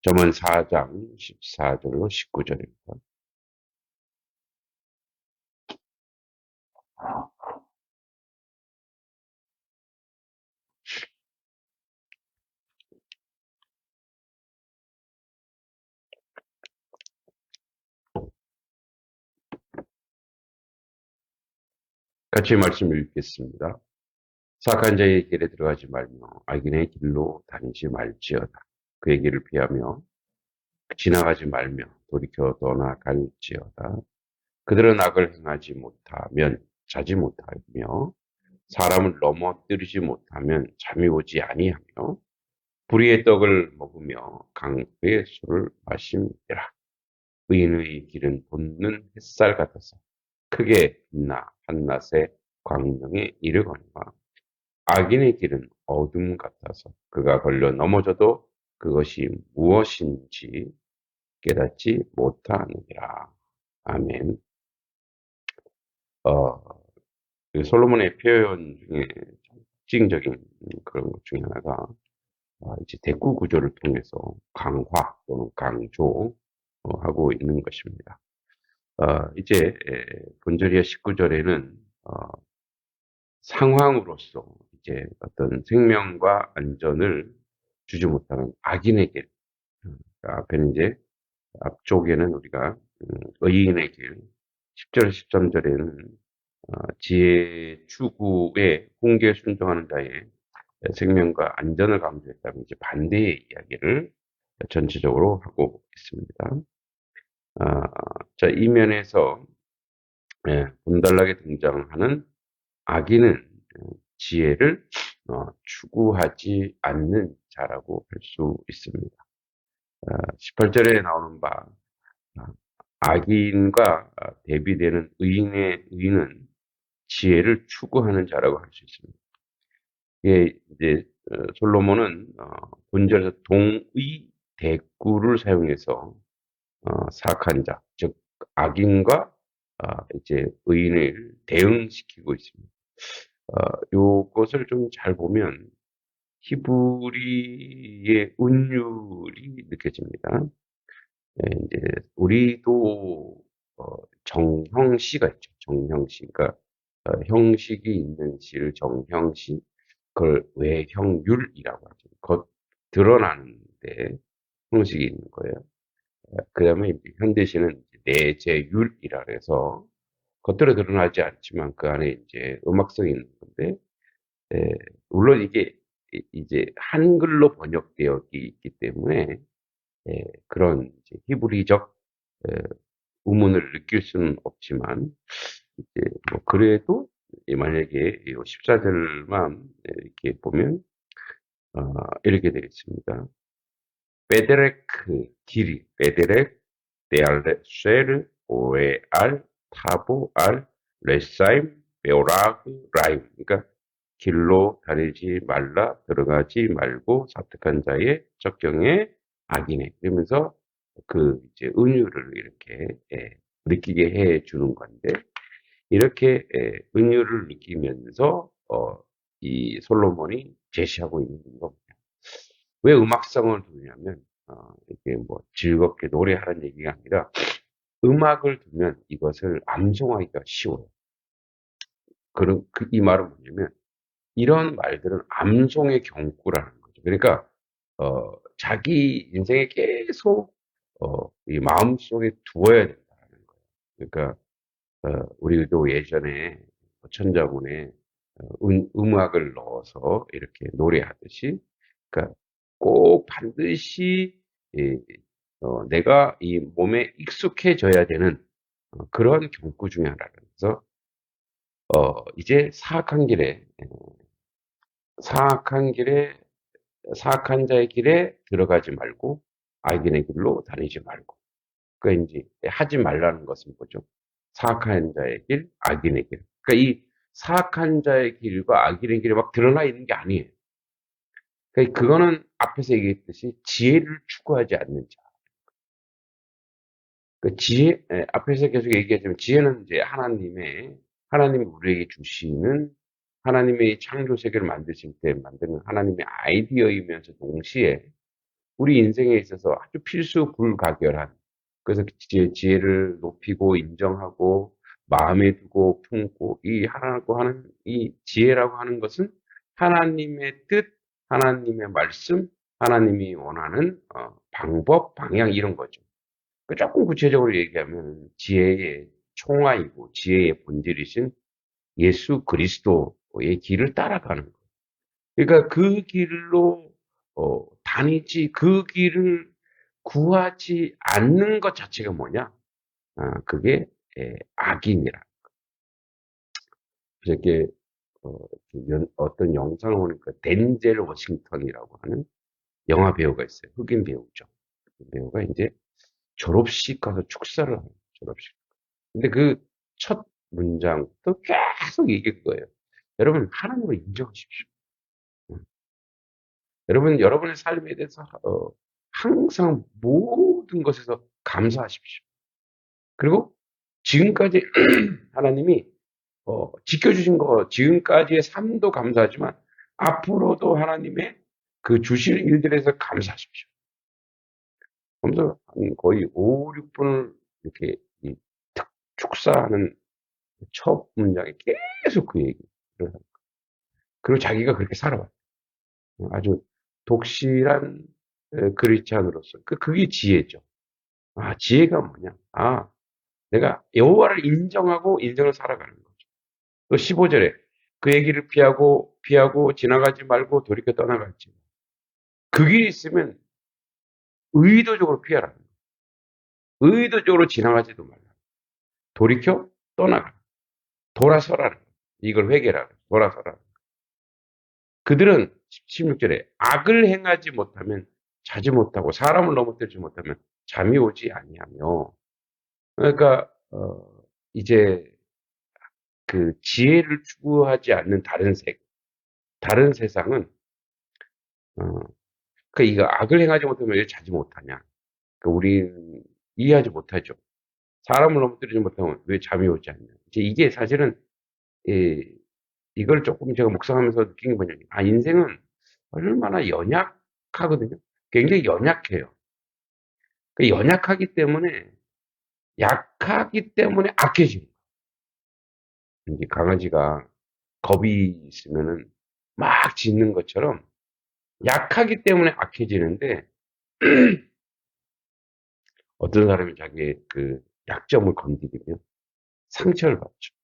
잠언 4장 14절로 19절입니다. 같이 말씀을 읽겠습니다. 사악한 자의 길에 들어가지 말며 악인의 길로 다니지 말지어다. 그의 길을 피하며 지나가지 말며 돌이켜 떠나갈지어다. 그들은 악을 행하지 못하면 자지 못하며 사람을 넘어뜨리지 못하면 잠이 오지 아니하며 불의의 떡을 먹으며 강포의 술을 마심이라. 의인의 길은 돋는 햇살 같아서 크게 빛나 한낮의 광명에 이르거니와 악인의 길은 어둠 같아서 그가 걸려 넘어져도 그것이 무엇인지 깨닫지 못하느니라. 아멘. 어, 그 솔로몬의 표현 중에 특징적인 그런 것 중에 하나가 이제 대구 구조를 통해서 강화 또는 강조하고 있는 것입니다. 이제 본절이야 19절에는 상황으로서 이제 어떤 생명과 안전을 주지 못하는 악인의 길, 앞에는 이제 앞쪽에는 우리가 의인의 길, 10절, 13절에는 지혜 추구에 공개에 순종하는 자의 생명과 안전을 강조했다면 이제 반대의 이야기를 전체적으로 하고 있습니다. 자, 이 면에서 분달나게 등장하는 악인은 지혜를 추구하지 않는 자라고 할 수 있습니다. 18절에 나오는 바 악인과 대비되는 의인은 지혜를 추구하는 자라고 할 수 있습니다. 이게 이제 솔로몬은 본절에서 동의 대구를 사용해서 사악한 자, 즉 악인과 이제 의인을 대응시키고 있습니다. 요것을 좀 잘 보면 히브리의 운율이 느껴집니다. 이제 우리도 정형시가 있죠. 정형시. 그러니까 형식이 있는 시를 정형시, 그걸 외형율이라고 하죠. 겉 드러나는데 형식이 있는 거예요. 그 다음에 현대시는 내재율이라 해서 겉으로 드러나지 않지만 그 안에 이제 음악성이 있는 건데, 에, 물론 이게 이제 한글로 번역되어 있기 때문에 그런 이제 히브리적 에, 우문을 느낄 수는 없지만 이제 뭐 그래도 만약에 14절만 이렇게 보면 이렇게 되겠습니다. 베데레크 길이 베데렉 데알레 쉐르 오에알 타보알 레사임 베오라그 라임. 그러니까 길로 다니지 말라, 들어가지 말고 사특한 자의 적경에 악이네. 그러면서 그 이제 은유를 이렇게 느끼게 해 주는 건데, 이렇게 은유를 느끼면서 이 솔로몬이 제시하고 있는 겁니다. 왜 음악성을 두냐면 이게 뭐 즐겁게 노래하는 얘기가 아니라 음악을 두면 이것을 암송하기가 쉬워요. 이 말은 뭐냐면 이런 말들은 암송의 경구라는 거죠. 그러니까 자기 인생에 계속 이 마음속에 두어야 된다는 거예요. 그러니까 우리도 예전에 천자문에 음악을 넣어서 이렇게 노래하듯이, 그러니까 꼭 반드시 내가 이 몸에 익숙해져야 되는 그런 경구 중에 하나라서 이제 사악한 길에 사악한 자의 길에 들어가지 말고 악인의 길로 다니지 말고. 그러니까 이제 하지 말라는 것은 뭐죠? 사악한 자의 길, 악인의 길. 그러니까 이 사악한 자의 길과 악인의 길이 막 드러나 있는 게 아니에요. 그러니까 그거는 앞에서 얘기했듯이 지혜를 추구하지 않는 자. 그 앞에서 계속 얘기했지만 지혜는 이제 하나님이 우리에게 주시는, 하나님의 창조 세계를 만드실 때 만드는 하나님의 아이디어이면서 동시에 우리 인생에 있어서 아주 필수 불가결한, 그래서 지혜를 높이고 인정하고 마음에 두고 품고 이 하나라고 하는 이 지혜라고 하는 것은 하나님의 뜻, 하나님의 말씀, 하나님이 원하는 방법, 방향 이런 거죠. 그 조금 구체적으로 얘기하면 지혜의 총화이고 지혜의 본질이신 예수 그리스도의 길을 따라가는 거예요. 그러니까 그 길로 다니지 그 길을 구하지 않는 것 자체가 뭐냐? 그게 악인이라. 그래서 이게 어떤 영상을 보니까 덴젤 워싱턴이라고 하는 영화 배우가 있어요. 흑인 배우죠. 그 배우가 이제 졸업식 가서 축사를 하는 졸업식. 근데 그 첫 문장부터 계속 이게 그거예요. 여러분 하나님을 인정하십시오. 음. 여러분 여러분의 삶에 대해서 항상 모든 것에서 감사하십시오. 그리고 지금까지 하나님이 지켜주신 거 지금까지의 삶도 감사하지만 앞으로도 하나님의 그 주실 일들에서 감사하십시오. 그러면서 거의 5, 6분을 이렇게 축사하는 첫 문장에 계속 그 얘기를 하는. 그리고 자기가 그렇게 살아왔어요. 아주 독실한 크리스찬으로서 그게 지혜죠. 지혜가 뭐냐? 내가 여호와를 인정하고 인정을 살아가는 거죠. 또 15절에 그 얘기를 피하고 지나가지 말고 돌이켜 떠나갈지. 그 길이 있으면 의도적으로 피하라. 의도적으로 지나가지도 말라. 돌이켜 떠나가. 돌아서라. 이걸 회개라. 돌아서라. 그들은 16절에 악을 행하지 못하면 자지 못하고 사람을 넘어뜨리지 못하면 잠이 오지 아니하며. 그러니까 이제 그 지혜를 추구하지 않는 다른 세상은 그 이거 악을 행하지 못하면 왜 자지 못하냐? 그 우리는 이해하지 못하죠. 사람을 넘어뜨리지 못하면 왜 잠이 오지 않냐? 이제 이게 사실은 이걸 조금 제가 묵상하면서 느낀 게 뭐냐면 인생은 얼마나 연약하거든요. 굉장히 연약해요. 그 연약하기 때문에 약하기 때문에 악해지는 거예요. 이제 강아지가 겁이 있으면은 막 짖는 것처럼 약하기 때문에 악해지는데 어떤 사람이 자기의 그 약점을 건드리면 상처를 받죠.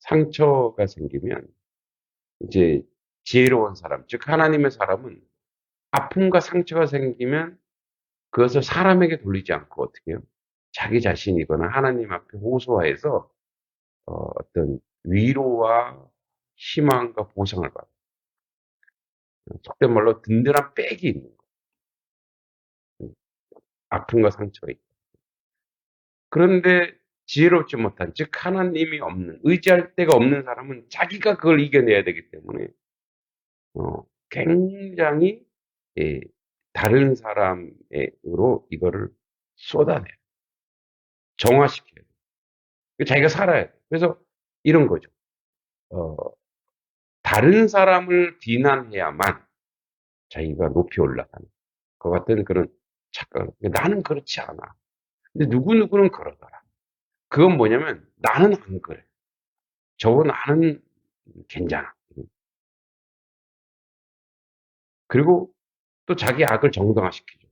상처가 생기면 이제 지혜로운 사람, 즉 하나님의 사람은 아픔과 상처가 생기면 그것을 사람에게 돌리지 않고 어떻게 해요? 자기 자신이거나 하나님 앞에 호소하여서 어떤 위로와 희망과 보상을 받아요. 속된 말로 든든한 백이 있는 거예요. 아픔과 상처가 있고. 그런데 지혜롭지 못한, 즉 하나님이 없는, 의지할 데가 없는 사람은 자기가 그걸 이겨내야 되기 때문에 굉장히 예, 다른 사람으로 이거를 쏟아내요. 정화시켜요. 자기가 살아야 돼. 그래서 이런 거죠. 어, 다른 사람을 비난해야만 자기가 높이 올라가는 것 같은 그런 착각. 나는 그렇지 않아. 근데 누구누구는 그러더라. 그건 뭐냐면 나는 안 그래. 나는 괜찮아. 그리고 또 자기 악을 정당화시키죠.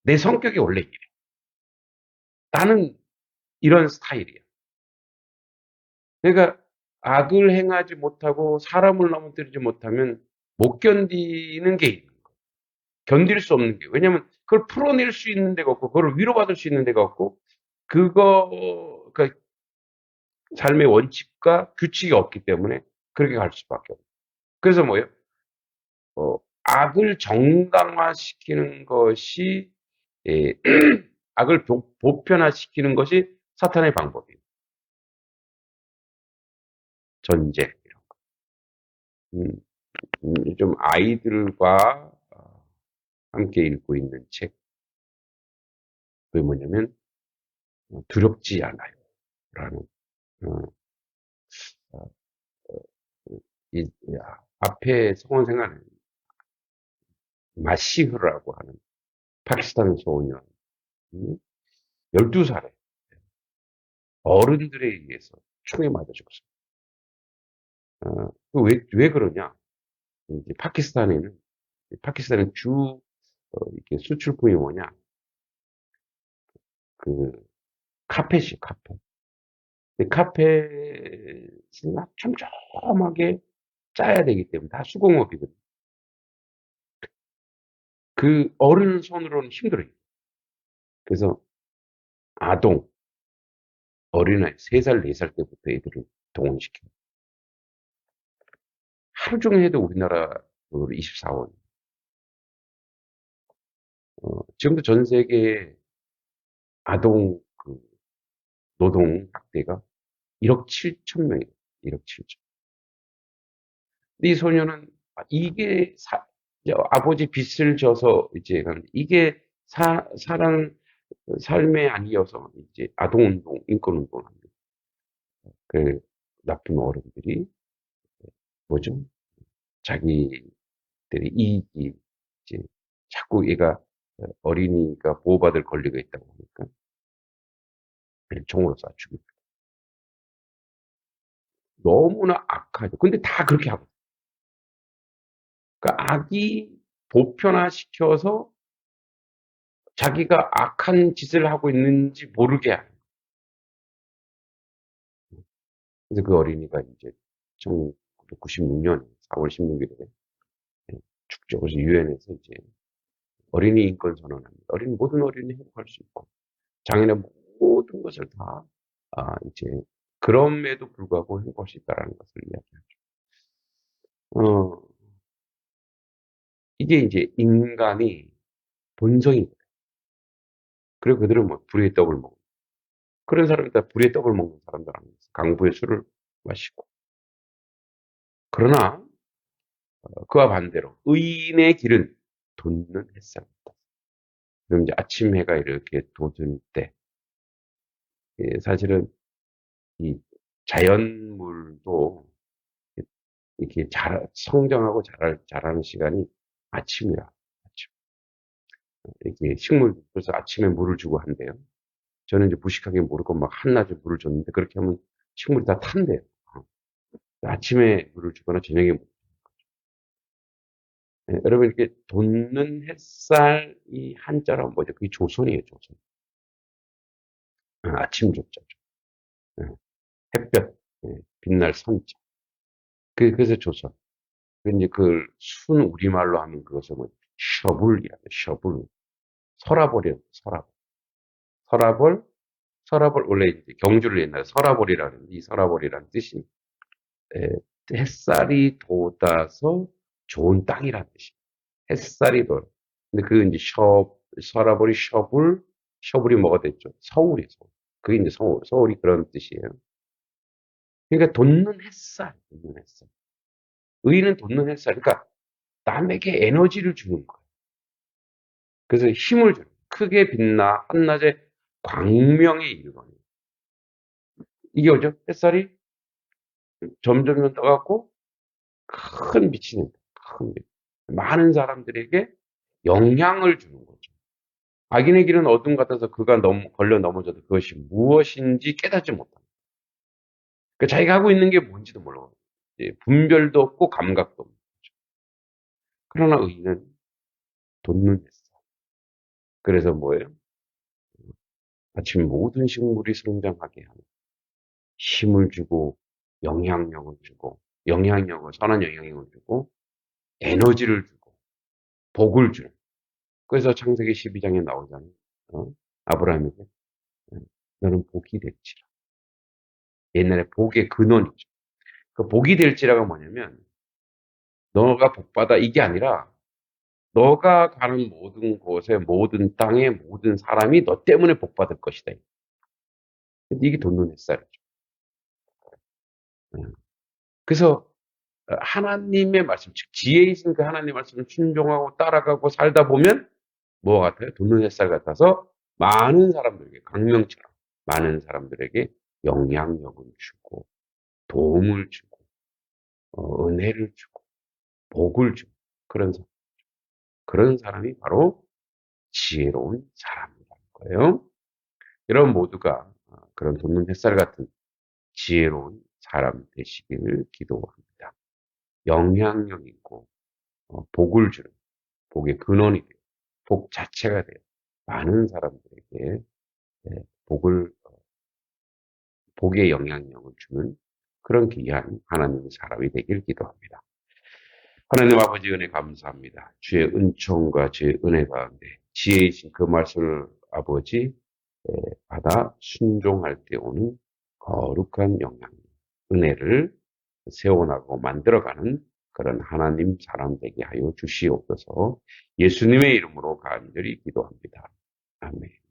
내 성격이 원래 이래. 나는 이런 스타일이야. 그러니까 악을 행하지 못하고 사람을 넘어뜨리지 못하면 못 견디는 게 있는 거예요. 견딜 수 없는 게. 왜냐면 그걸 풀어낼 수 있는 데가 없고, 그걸 위로받을 수 있는 데가 없고, 그러니까 삶의 원칙과 규칙이 없기 때문에 그렇게 갈 수밖에 없어요. 그래서 뭐예요? 악을 정당화시키는 것이, 예, 악을 보편화시키는 것이 사탄의 방법이에요. 전쟁. 음, 좀 아이들과 함께 읽고 있는 책. 그게 뭐냐면, 두렵지 않아요. 라는, 어, 어, 이, 앞에 성원 생각나요. 마시흐라고 하는 파키스탄 소년이 12살에 어른들에 의해서 총에 맞아 죽었어요. 왜 그러냐? 이제 파키스탄은 이렇게 수출품이 뭐냐? 그, 카펫이 카펫. 근데 카펫은 촘촘하게 짜야 되기 때문에 다 수공업이거든. 그 어른 손으로는 힘들어요. 그래서 아동, 어린아이, 3살, 4살 때부터 애들을 동원시켜요. 하루 종일 해도 우리나라 24원. 지금도 전 세계 아동 노동 학대가 1억 7천 명이에요. 1억 7천. 이 소녀는 이게 이제 아버지 빚을 져서 이제 이게 사랑 삶에 아니어서 이제 아동운동, 인권운동을 합니다. 그 나쁜 어른들이 뭐죠? 자기들의 이익이 이제 자꾸 얘가 어린이가 보호받을 권리가 있다고 하니까 총으로 쏴 죽입니다. 너무나 악하죠. 근데 다 그렇게 하고. 그러니까 악이 보편화시켜서 자기가 악한 짓을 하고 있는지 모르게 하는. 그래서 그 어린이가 이제 1996년 4월 16일에 축적해서 유엔에서 이제 어린이 인권 선언합니다. 모든 어린이 행복할 수 있고 장애는 모든 것을 다 이제 그럼에도 불구하고 행복할 수 있다라는 것을 이야기하죠. 어, 이게 이제 인간이 본성입니다. 그리고 그들은 뭐 불의 떡을 먹고 그런 사람이 다 불의 떡을 먹는 사람들 아닙니까? 강부의 술을 마시고. 그러나 그와 반대로 의인의 길은 돋는 햇살입니다. 그럼 이제 아침 해가 이렇게 돋을 때 사실은 이 자연물도 이렇게 성장하고 자라는 시간이 아침이라. 아침. 이렇게 식물, 그래서 아침에 물을 주고 한대요. 저는 이제 무식하게 모르고 막 한낮에 물을 줬는데 그렇게 하면 식물이 다 탄대요. 아침에 물을 주거나 저녁에 물을 여러분 이렇게 돋는 햇살 이 한자로 뭐죠? 그게 조선이에요, 조선. 아침 조자죠. 햇볕, 빛날 선자. 그래서 조선. 이제 순 우리말로 하면 그것을 뭐 셔불이라고 셔불. 서라벌이요, 서라벌. 서라벌, 서라벌 원래 이제 경주를 옛날에 서라벌이라는 이 서라벌이라는 뜻이 에, 햇살이 돋아서 좋은 땅이라는 뜻이. 햇살이 돋아. 근데 이제 서라벌이 셔불이 뭐가 됐죠? 서울이 서울. 그게 이제 서울이 그런 뜻이에요. 그러니까 돋는 햇살. 의는 돋는 햇살. 그러니까 남에게 에너지를 주는 거예요. 그래서 힘을 줘요. 크게 빛나 한낮에 광명에 이르거니. 이게 뭐죠? 햇살이 점점 떠갖고 큰 빛이 냅니다. 큰 빛. 많은 사람들에게 영향을 주는 거죠. 악인의 길은 어둠 같아서 그가 걸려 넘어져도 그것이 무엇인지 깨닫지 못합니다. 그러니까 자기가 하고 있는 게 뭔지도 몰라요. 분별도 없고 감각도 없는 거죠. 그러나 의인은 돋는 햇살. 그래서 뭐예요? 아침 모든 식물이 성장하게 하는 힘을 주고 영향력을 주고 선한 영향력을 주고 에너지를 주고 복을 주는. 그래서 창세기 12장에 나오잖아요. 아브라함에게 너는 복이 될지라. 옛날에 복의 근원이죠. 그 복이 될지라가 뭐냐면 너가 복받아 이게 아니라 너가 가는 모든 곳에 모든 땅에 모든 사람이 너 때문에 복받을 것이다. 근데 이게 돋는 햇살이죠. 그래서 하나님의 말씀, 즉 지혜이신 그 하나님의 말씀을 순종하고 따라가고 살다 보면 뭐가 같아요? 돋는 햇살 같아서 많은 사람들에게 강명처럼 많은 사람들에게 영향력을 주고 도움을 주고 은혜를 주고 복을 주고 그런 사 그런 사람이 바로 지혜로운 사람이라는 거예요. 여러분 모두가 그런 돋는 햇살 같은 지혜로운 사람 되시기를 기도합니다. 영향력 있고 복을 주는 복의 근원이 돼요. 복 자체가 돼요. 많은 사람들에게 복을 복의 영향력을 주는 그런 귀한 하나님의 사람이 되길 기도합니다. 하나님 아버지 은혜 감사합니다. 주의 은총과 주의 은혜 가운데 지혜이신 그 말씀을 아버지 받아 순종할 때 오는 거룩한 영향력, 은혜를 세워나가고 만들어가는 그런 하나님 사람 되게 하여 주시옵소서. 예수님의 이름으로 간절히 기도합니다. 아멘.